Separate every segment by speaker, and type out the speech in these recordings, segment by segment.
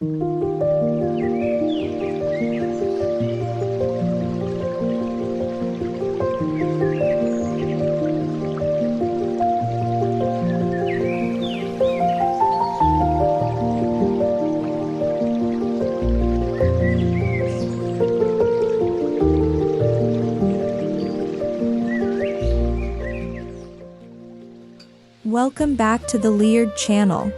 Speaker 1: Welcome back to the Leered channel.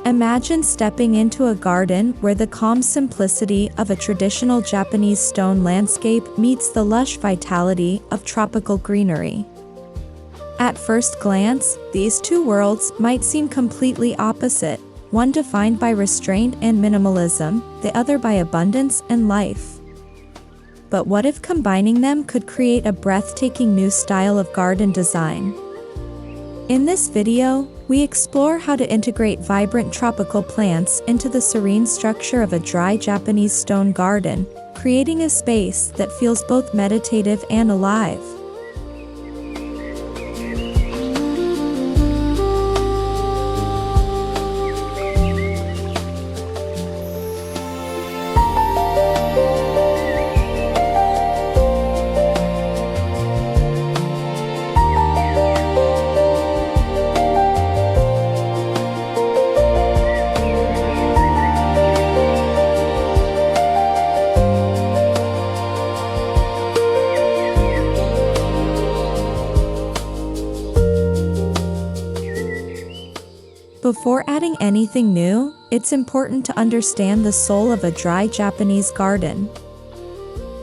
Speaker 1: Imagine stepping into a garden where the calm simplicity of a traditional Japanese stone landscape meets the lush vitality of tropical greenery. At first glance, these two worlds might seem completely opposite, one defined by restraint and minimalism, the other by abundance and life. But what if combining them could create a breathtaking new style of garden design? In this video, we explore how to integrate vibrant tropical plants into the serene structure of a dry Japanese stone garden, creating a space that feels both meditative and alive. Before adding anything new, it's important to understand the soul of a dry Japanese garden.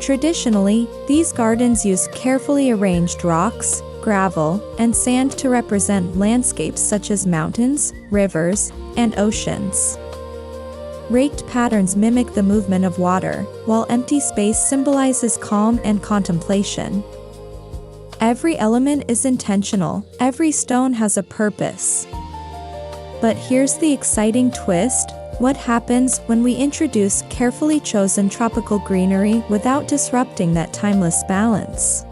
Speaker 1: Traditionally, these gardens use carefully arranged rocks, gravel, and sand to represent landscapes such as mountains, rivers, and oceans. Raked patterns mimic the movement of water, while empty space symbolizes calm and contemplation. Every element is intentional, every stone has a purpose. But here's the exciting twist: what happens when we introduce carefully chosen tropical greenery without disrupting that timeless balance?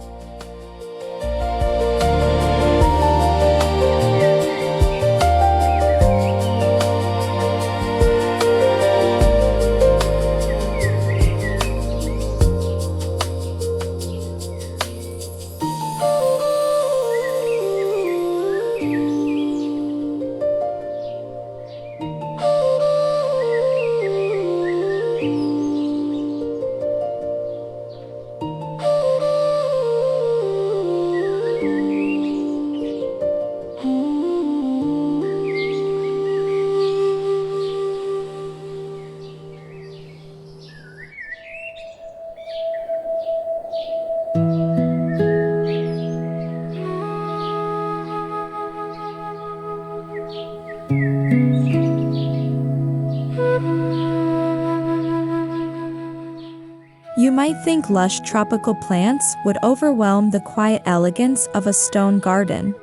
Speaker 1: You might think lush tropical plants would overwhelm the quiet elegance of a stone garden.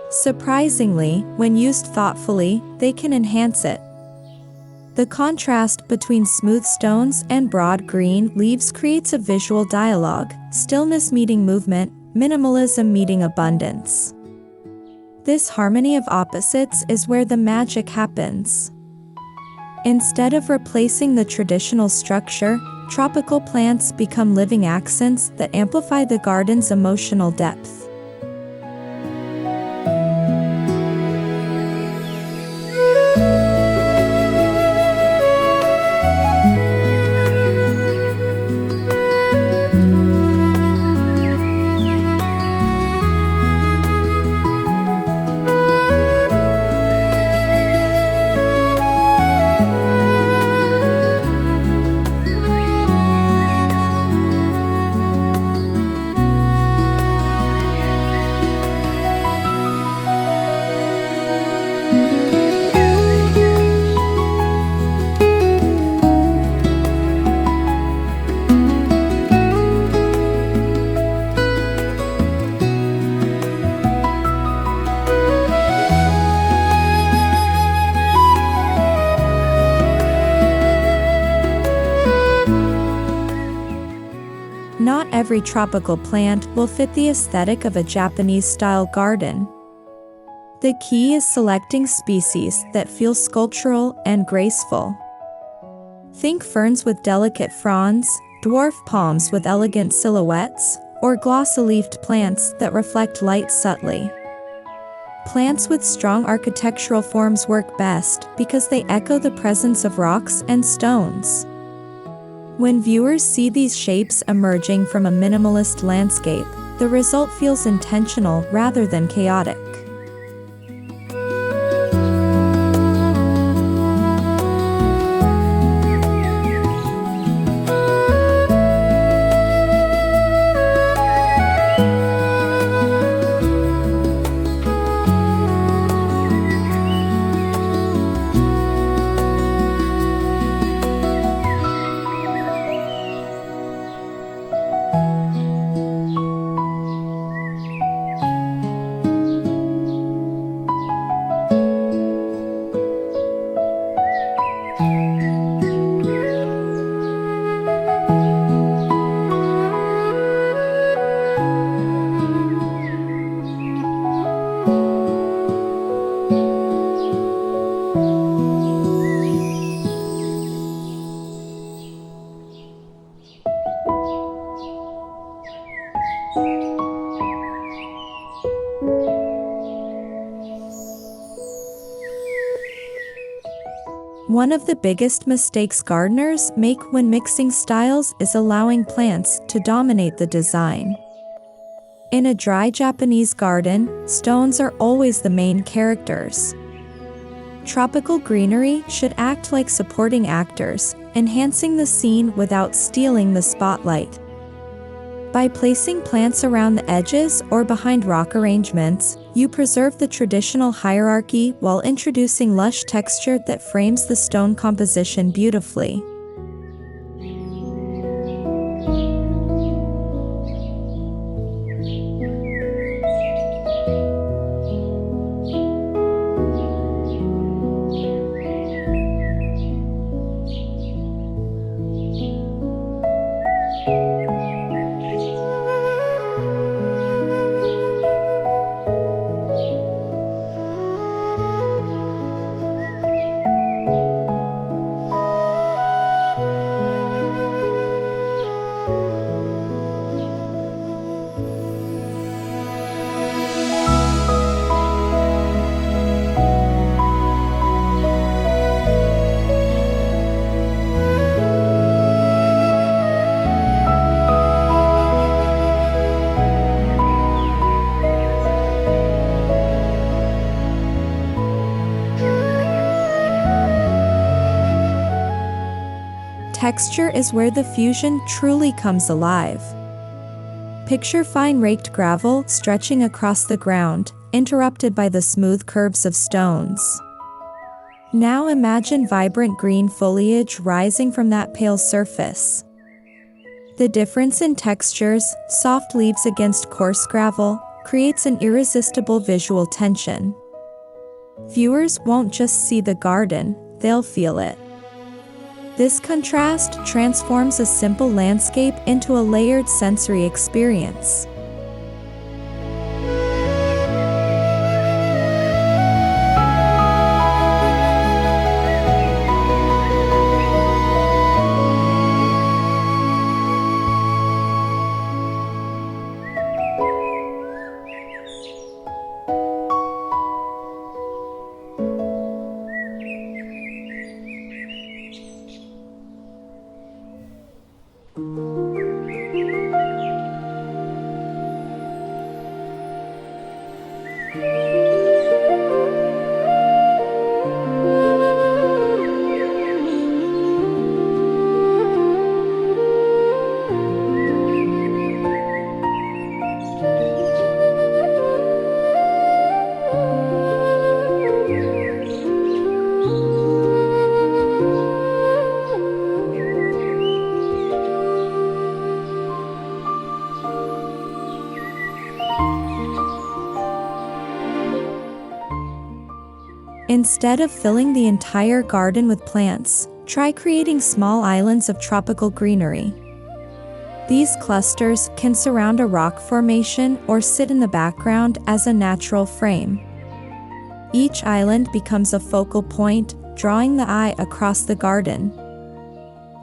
Speaker 1: Surprisingly, when used thoughtfully, they can enhance it. The contrast between smooth stones and broad green leaves creates a visual dialogue: stillness meeting movement, minimalism meeting abundance. This harmony of opposites is where the magic happens. Instead of replacing the traditional structure, tropical plants become living accents that amplify the garden's emotional depth. Not every tropical plant will fit the aesthetic of a Japanese-style garden. The key is selecting species that feel sculptural and graceful. Think ferns with delicate fronds, dwarf palms with elegant silhouettes, or glossy-leafed plants that reflect light subtly. Plants with strong architectural forms work best because they echo the presence of rocks and stones. When viewers see these shapes emerging from a minimalist landscape, the result feels intentional rather than chaotic. One of the biggest mistakes gardeners make when mixing styles is allowing plants to dominate the design. In a dry Japanese garden, stones are always the main characters. Tropical greenery should act like supporting actors, enhancing the scene without stealing the spotlight. By placing plants around the edges or behind rock arrangements, you preserve the traditional hierarchy while introducing lush texture that frames the stone composition beautifully. Texture is where the fusion truly comes alive. Picture fine raked gravel stretching across the ground, interrupted by the smooth curves of stones. Now imagine vibrant green foliage rising from that pale surface. The difference in textures, soft leaves against coarse gravel, creates an irresistible visual tension. Viewers won't just see the garden, they'll feel it. This contrast transforms a simple landscape into a layered sensory experience. Instead of filling the entire garden with plants, try creating small islands of tropical greenery. These clusters can surround a rock formation or sit in the background as a natural frame. Each island becomes a focal point, drawing the eye across the garden.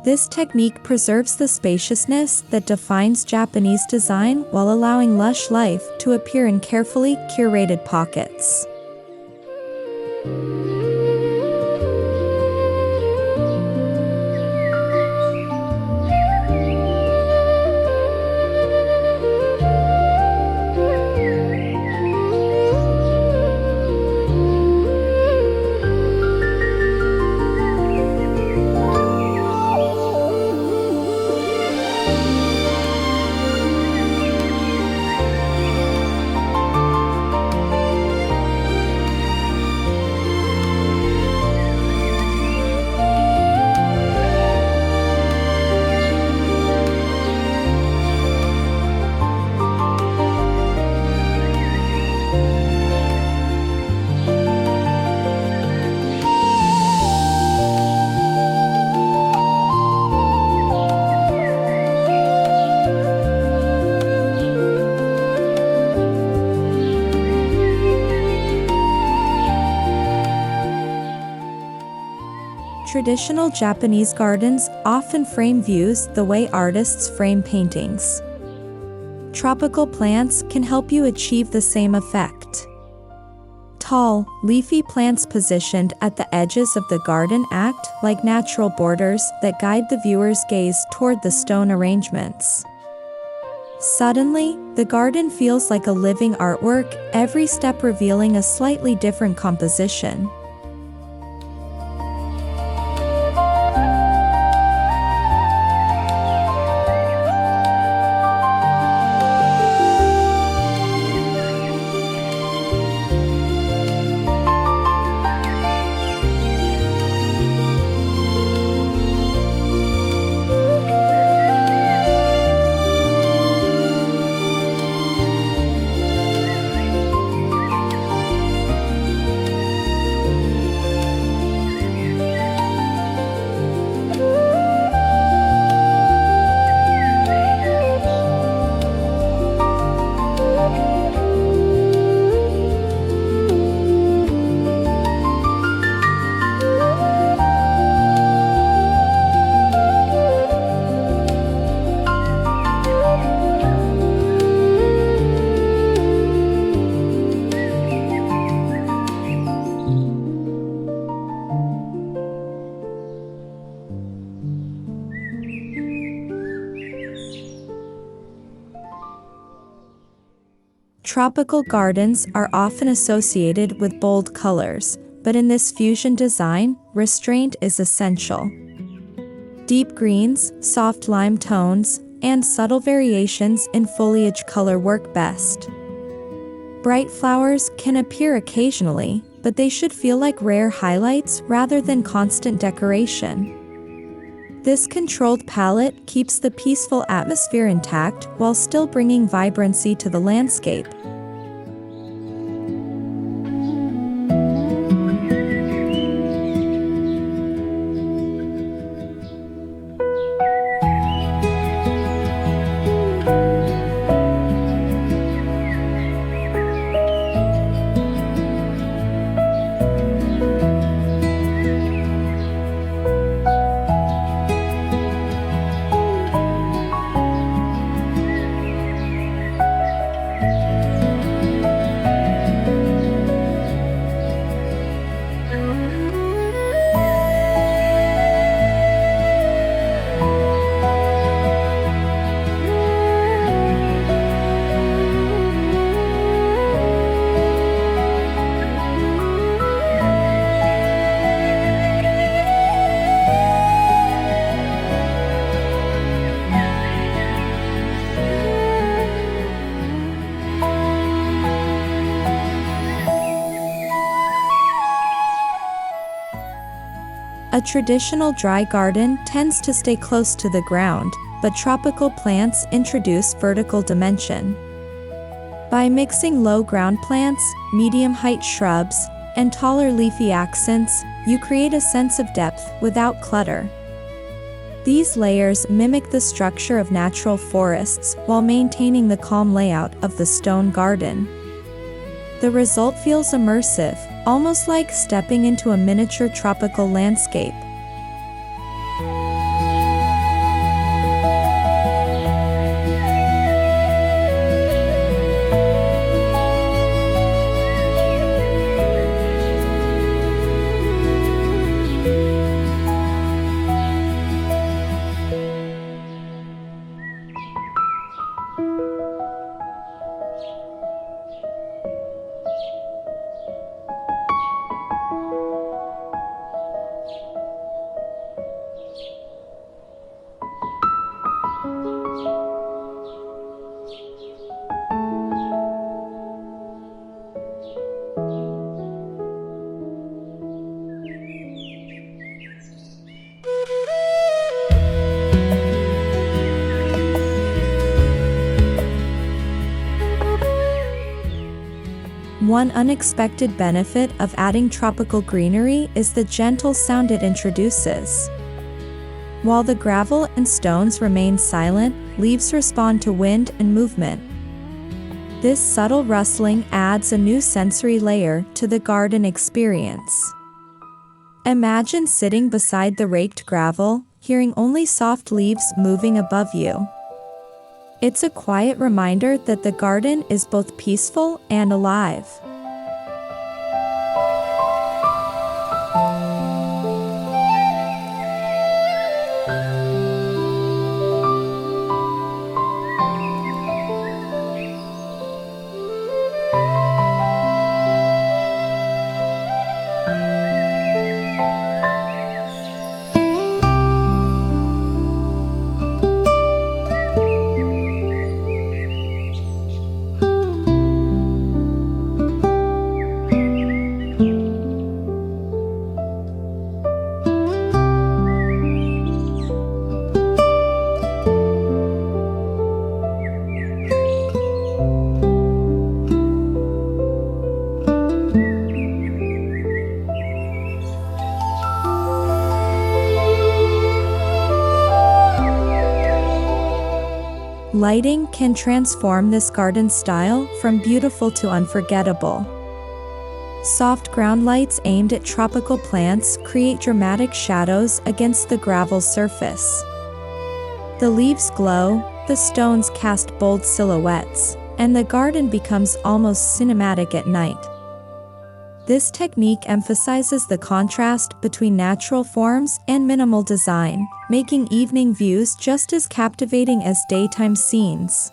Speaker 1: This technique preserves the spaciousness that defines Japanese design while allowing lush life to appear in carefully curated pockets. Traditional Japanese gardens often frame views the way artists frame paintings. Tropical plants can help you achieve the same effect. Tall, leafy plants positioned at the edges of the garden act like natural borders that guide the viewer's gaze toward the stone arrangements. Suddenly, the garden feels like a living artwork, every step revealing a slightly different composition. Tropical gardens are often associated with bold colors, but in this fusion design, restraint is essential. Deep greens, soft lime tones, and subtle variations in foliage color work best. Bright flowers can appear occasionally, but they should feel like rare highlights rather than constant decoration. This controlled palette keeps the peaceful atmosphere intact while still bringing vibrancy to the landscape. A traditional dry garden tends to stay close to the ground, but tropical plants introduce vertical dimension. By mixing low ground plants, medium-height shrubs, and taller leafy accents, you create a sense of depth without clutter. These layers mimic the structure of natural forests while maintaining the calm layout of the stone garden. The result feels immersive, almost like stepping into a miniature tropical landscape. One unexpected benefit of adding tropical greenery is the gentle sound it introduces. While the gravel and stones remain silent, leaves respond to wind and movement. This subtle rustling adds a new sensory layer to the garden experience. Imagine sitting beside the raked gravel, hearing only soft leaves moving above you. It's a quiet reminder that the garden is both peaceful and alive. Lighting can transform this garden style from beautiful to unforgettable. Soft ground lights aimed at tropical plants create dramatic shadows against the gravel surface. The leaves glow, the stones cast bold silhouettes, and the garden becomes almost cinematic at night. This technique emphasizes the contrast between natural forms and minimal design, making evening views just as captivating as daytime scenes.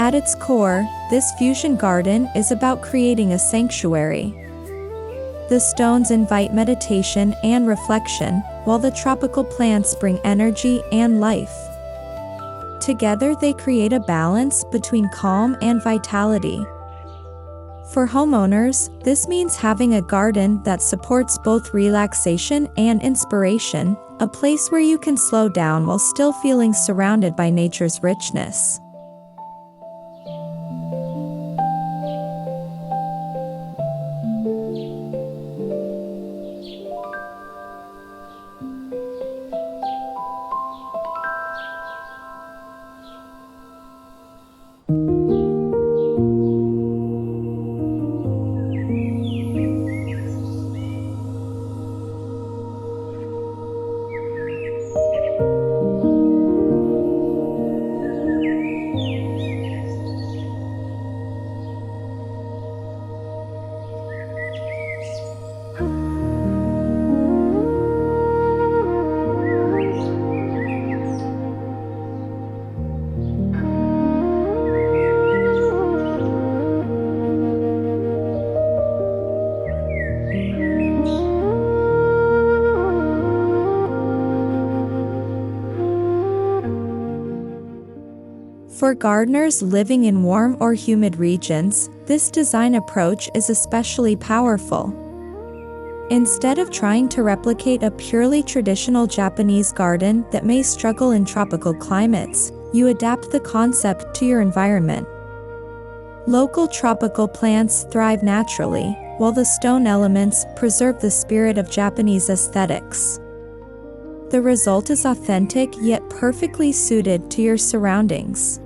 Speaker 1: At its core, this fusion garden is about creating a sanctuary. The stones invite meditation and reflection, while the tropical plants bring energy and life. Together they create a balance between calm and vitality. For homeowners, this means having a garden that supports both relaxation and inspiration, a place where you can slow down while still feeling surrounded by nature's richness. For gardeners living in warm or humid regions, this design approach is especially powerful. Instead of trying to replicate a purely traditional Japanese garden that may struggle in tropical climates, you adapt the concept to your environment. Local tropical plants thrive naturally, while the stone elements preserve the spirit of Japanese aesthetics. The result is authentic yet perfectly suited to your surroundings.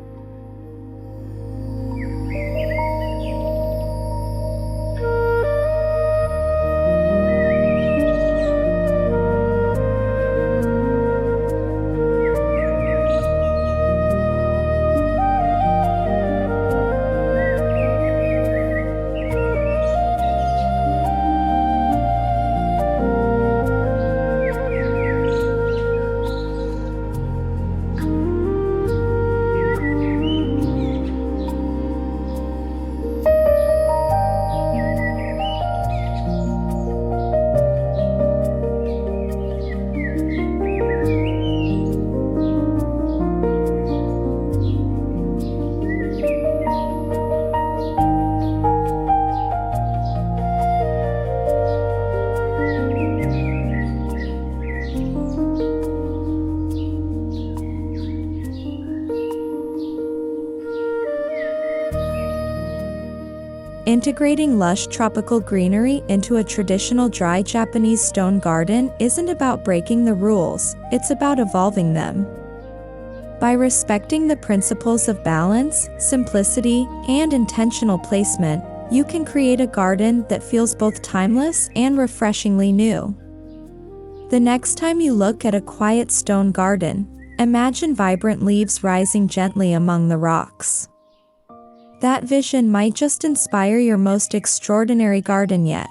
Speaker 1: Integrating lush tropical greenery into a traditional dry Japanese stone garden isn't about breaking the rules, it's about evolving them. By respecting the principles of balance, simplicity, and intentional placement, you can create a garden that feels both timeless and refreshingly new. The next time you look at a quiet stone garden, imagine vibrant leaves rising gently among the rocks. That vision might just inspire your most extraordinary garden yet.